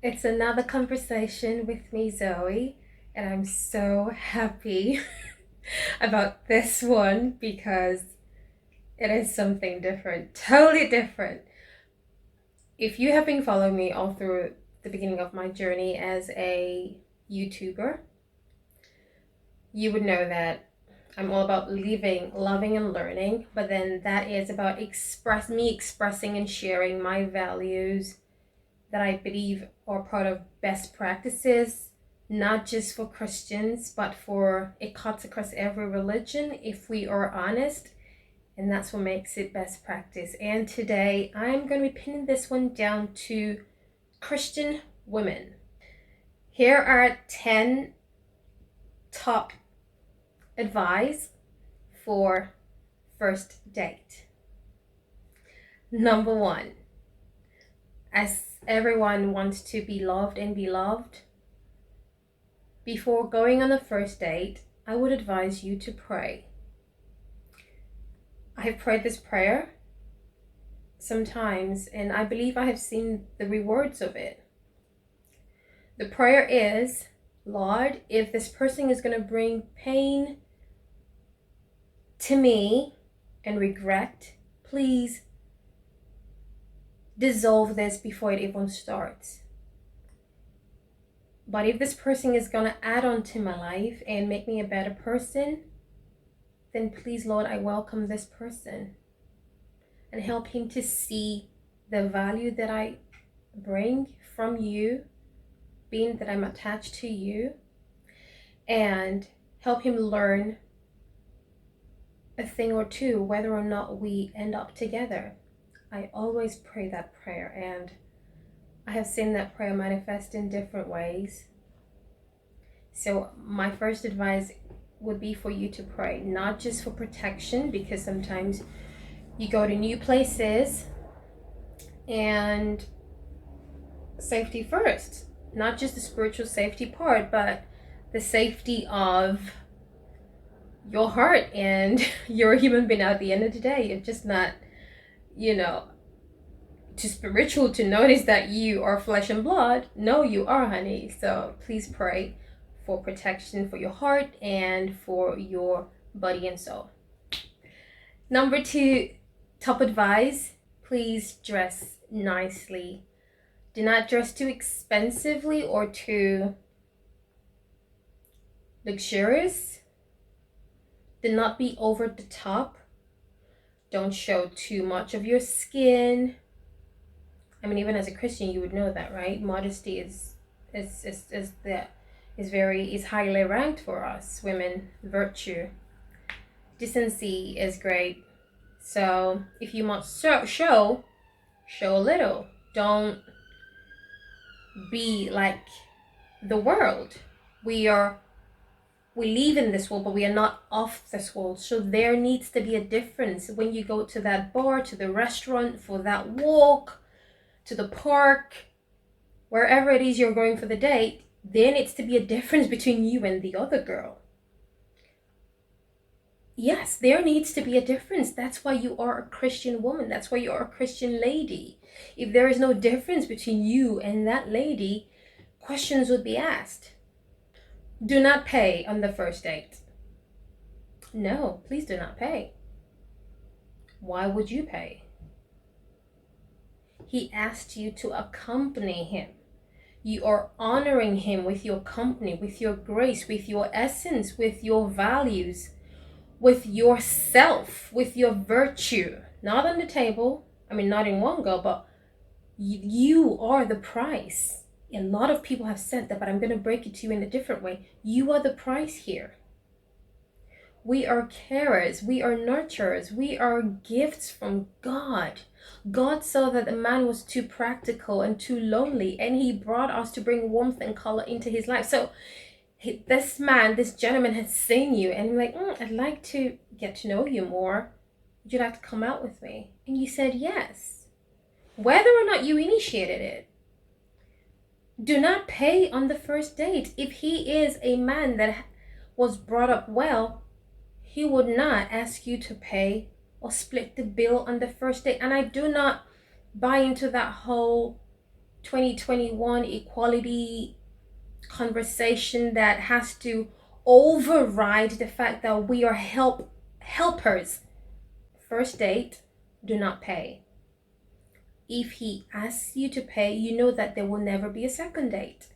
It's another conversation with me, Zoe, and I'm so happy about this one because it is something different, totally different. If you have been following me all through the beginning of my journey as a YouTuber, you would know that I'm all about living, loving, and learning, but then that is about expressing and sharing my values that I believe are part of best practices, not just for Christians, but for it cuts across every religion if we are honest. And that's what makes it best practice. And today I'm going to be pinning this one down to Christian women. Here are 10 top advice for first date. Number one, as everyone wants to be loved and be loved, before going on a first date, I would advise you to pray. I have prayed this prayer sometimes, and I believe I have seen the rewards of it. The prayer is, Lord, if this person is going to bring pain to me and regret, please dissolve this before it even starts. But if this person is going to add on to my life and make me a better person, then please, Lord, I welcome this person and help him to see the value that I bring from you, being that I'm attached to you, and help him learn a thing or two, whether or not we end up together. I always pray that prayer, and I have seen that prayer manifest in different ways. So my first advice would be for you to pray, not just for protection, because sometimes you go to new places and safety first, not just the spiritual safety part, but the safety of your heart, and you're a human being at the end of the day. You're just not, too spiritual to notice that you are flesh and blood. No, you are, honey. So please pray for protection for your heart and for your body and soul. Number two, top advice, please dress nicely. Do not dress too expensively or too luxurious. Do not be over the top. Don't show too much of your skin. I mean, even as a Christian, you would know that, right? Modesty is highly ranked for us women. Virtue, decency is great. So if you must show a little. Don't be like the world. We live in this world, but we are not of this world. So there needs to be a difference when you go to that bar, to the restaurant, for that walk, to the park, wherever it is you're going for the date. There needs to be a difference between you and the other girl. Yes, there needs to be a difference. That's why you are a Christian woman. That's why you are a Christian lady. If there is no difference between you and that lady, questions would be asked. Do not pay on the first date. No, please do not pay. Why would you pay? He asked you to accompany him. You are honoring him with your company, with your grace, with your essence, with your values, with yourself, with your virtue. Not on the table. I mean, not in one go, but you are the price. A lot of people have said that, but I'm going to break it to you in a different way. You are the price here. We are carers, we are nurturers, we are gifts from God. God saw that the man was too practical and too lonely, and he brought us to bring warmth and color into his life. So this gentleman had seen you, and you're like, I'd like to get to know you more. Would you like to come out with me? And you said yes, whether or not you initiated it. Do not pay on the first date. If he is a man that was brought up well, he would not ask you to pay or split the bill on the first date. And I do not buy into that whole 2021 equality conversation that has to override the fact that we are helpers. First date, do not pay. If he asks you to pay, you know that there will never be a second date.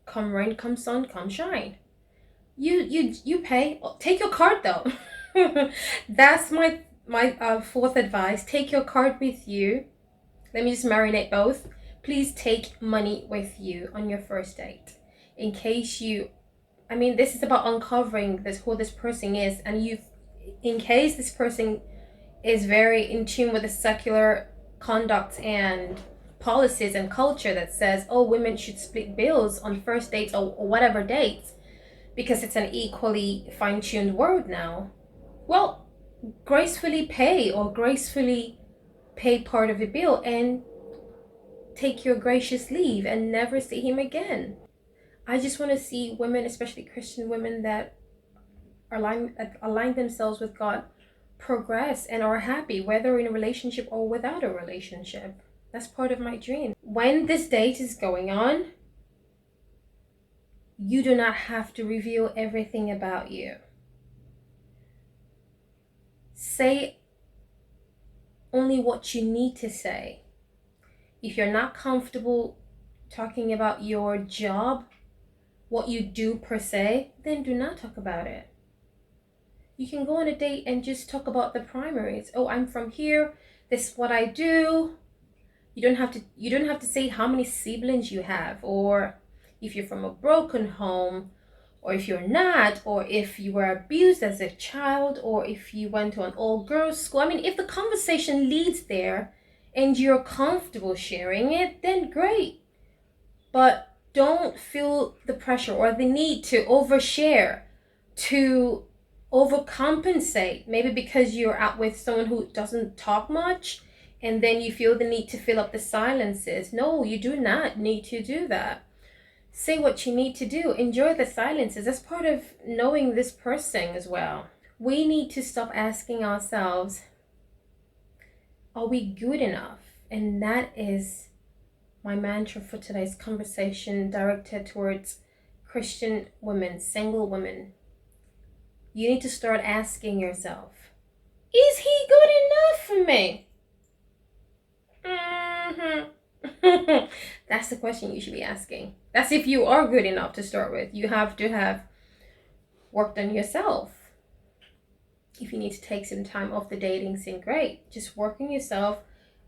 Come rain, come sun, come shine. You pay. Take your card though. That's my fourth advice. Take your card with you. Let me just marinate both. Please take money with you on your first date, in case this is about uncovering who this person is, and in case this person is very in tune with the secular conduct and policies and culture that says, oh, women should split bills on first dates or whatever dates, because it's an equally fine-tuned world now. Well, gracefully pay part of the bill and take your gracious leave and never see him again. I just want to see women, especially Christian women, that align themselves with God, progress and are happy, whether in a relationship or without a relationship. That's part of my dream. When this date is going on, you do not have to reveal everything about you. Say only what you need to say. If you're not comfortable talking about your job, what you do per se, then do not talk about it. You can go on a date and just talk about the primaries. Oh, I'm from here. This is what I do. You don't have to say how many siblings you have, or if you're from a broken home, or if you're not, or if you were abused as a child, or if you went to an all-girls school. If the conversation leads there and you're comfortable sharing it, then great. But don't feel the pressure or the need to overshare, to overcompensate, maybe because you're out with someone who doesn't talk much, and then you feel the need to fill up the silences. No, you do not need to do that. Say what you need to do. Enjoy the silences. That's part of knowing this person as well. We need to stop asking ourselves, are we good enough? And that is my mantra for today's conversation, directed towards Christian women, single women. You need to start asking yourself, is he good enough for me? That's the question you should be asking. That's if you are good enough to start with. You have to have worked on yourself. If you need to take some time off the dating scene, great. Just work on yourself,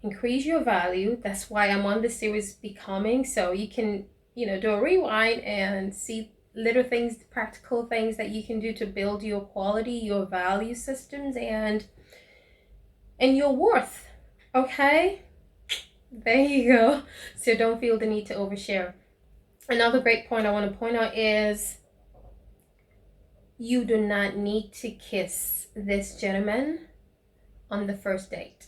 increase your value. That's why I'm on the series Becoming, so you can, do a rewind and see little things, practical things that you can do to build your quality, your value systems, and your worth. Okay? There you go. So don't feel the need to overshare. Another great point I want to point out is you do not need to kiss this gentleman on the first date.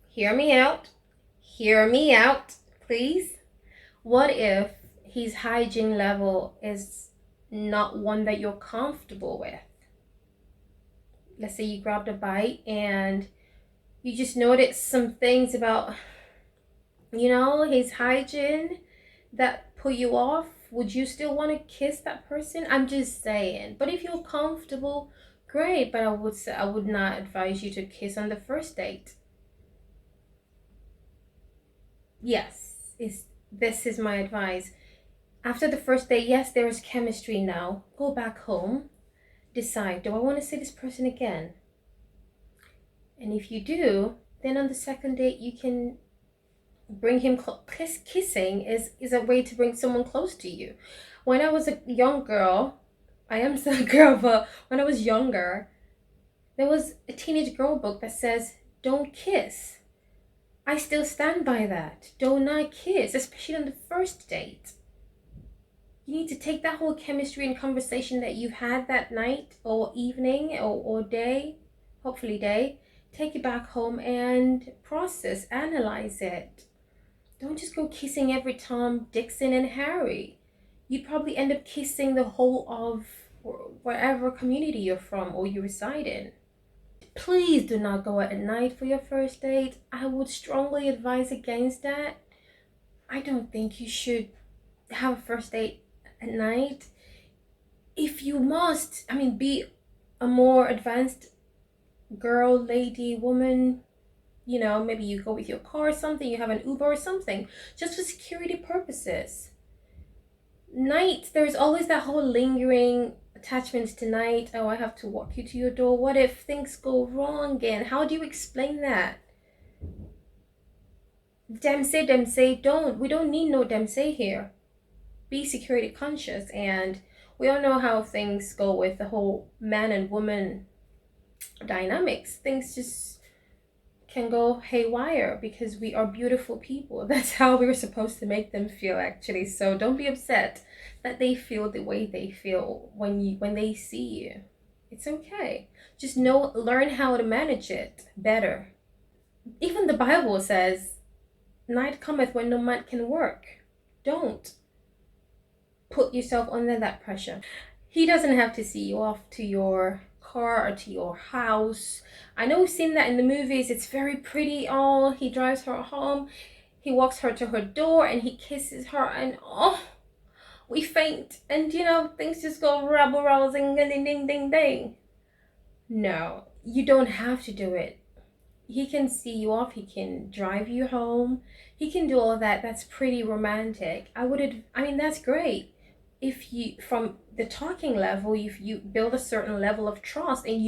Hear me out. Hear me out, please. What if his hygiene level is not one that you're comfortable with? Let's say you grabbed a bite and you just noticed some things about, his hygiene that put you off. Would you still want to kiss that person? I'm just saying. But if you're comfortable, great. But I would not advise you to kiss on the first date. Yes, this is my advice. After the first date, yes, there is chemistry now. Go back home. Decide, do I want to see this person again? And if you do, then on the second date, you can bring him kissing is a way to bring someone close to you. When I was a young girl, I am still a girl, but when I was younger, there was a teenage girl book that says, don't kiss. I still stand by that. Do not kiss, especially on the first date. You need to take that whole chemistry and conversation that you've had that night or evening or day, hopefully day, take it back home and process, analyze it. Don't just go kissing every Tom, Dixon, and Harry. You'd probably end up kissing the whole of wherever community you're from or you reside in. Please do not go out at night for your first date. I would strongly advise against that. I don't think you should have a first date at night. If you must, I mean, be a more advanced girl, lady, woman, you know, maybe you go with your car or something, you have an Uber or something, just for security purposes. Night, there's always that whole lingering attachment to night. Oh, I have to walk you to your door. What if things go wrong again? How do you explain that? Dem say, don't. We don't need no dem say here. Be security conscious, and we all know how things go with the whole man and woman dynamics. Things just can go haywire because we are beautiful people. That's how we're supposed to make them feel, actually. So don't be upset that they feel the way they feel when they see you. It's okay. Just learn how to manage it better. Even the Bible says, night cometh when no man can work. Don't put yourself under that pressure. He doesn't have to see you off to your car or to your house. I know we've seen that in the movies. It's very pretty. Oh, he drives her home, he walks her to her door, and he kisses her, and oh, we faint, and you know, things just go rabble rousing, ding ding ding ding. No, you don't have to do it. He can see you off, he can drive you home, he can do all that. That's pretty romantic. I mean, that's great. If you, from the talking level, if you build a certain level of trust, and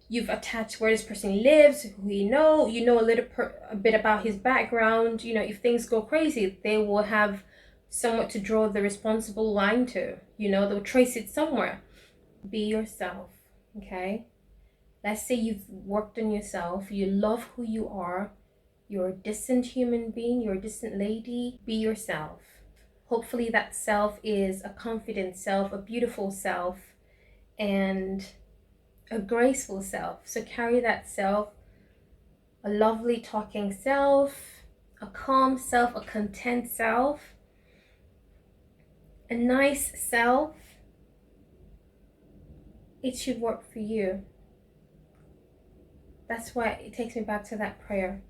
you've attached where this person lives, who you know a bit about his background, you know, if things go crazy, they will have somewhat to draw the responsible line to, you know, they'll trace it somewhere. Be yourself, okay? Let's say you've worked on yourself, you love who you are, you're a decent human being, you're a decent lady. Be yourself. Hopefully that self is a confident self, a beautiful self, and a graceful self. So carry that self, a lovely talking self, a calm self, a content self, a nice self. It should work for you. That's why it takes me back to that prayer.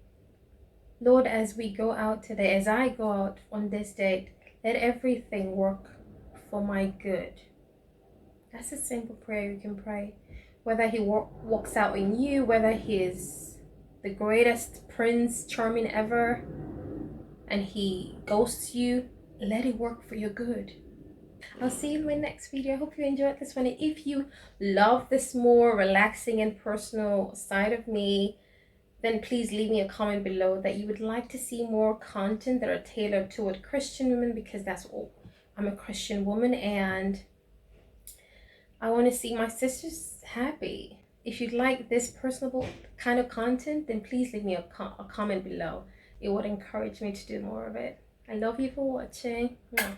Lord, as we go out today, as I go out on this date, let everything work for my good. That's a simple prayer you can pray. Whether he walks out in you, whether he is the greatest prince charming ever and he ghosts you, let it work for your good. I'll see you in my next video. I hope you enjoyed this one. And if you love this more relaxing and personal side of me, then please leave me a comment below that you would like to see more content that are tailored toward Christian women, because that's all. I'm a Christian woman and I want to see my sisters happy. If you'd like this personable kind of content, then please leave me a comment below. It would encourage me to do more of it. I love you for watching. Bye.